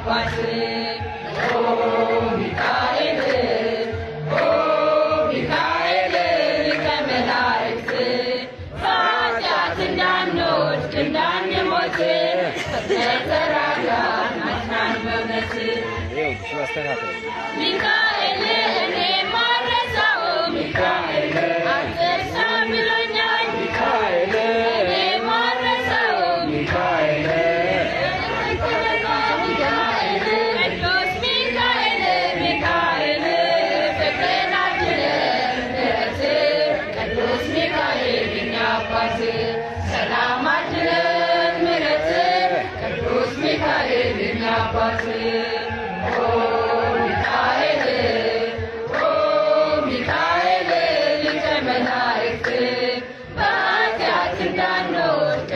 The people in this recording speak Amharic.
አባት ኦ ሚካኤል ሊቀ መላእክት በኃጢአት እንዳንወድቅ እንዳንሞት ተራራን አጽናን በእውነት ሚካኤል እኔ ማረሳው ሚካኤል አትርሳ ብሎኛል ሚካኤል እኔ ማረሳው ሚካኤል ቅዱስ ሚካኤል ሚካኤል ፍቅርን አድለን ምሕረት ቅዱስ ሚካኤል የእኛ አባት ሰላም አድለን ምሕረት ቅዱስ ሚካኤል የእኛ አባት ሚካኤል ሊቀ መላእክት በኃጢአት እንዳንወድቅ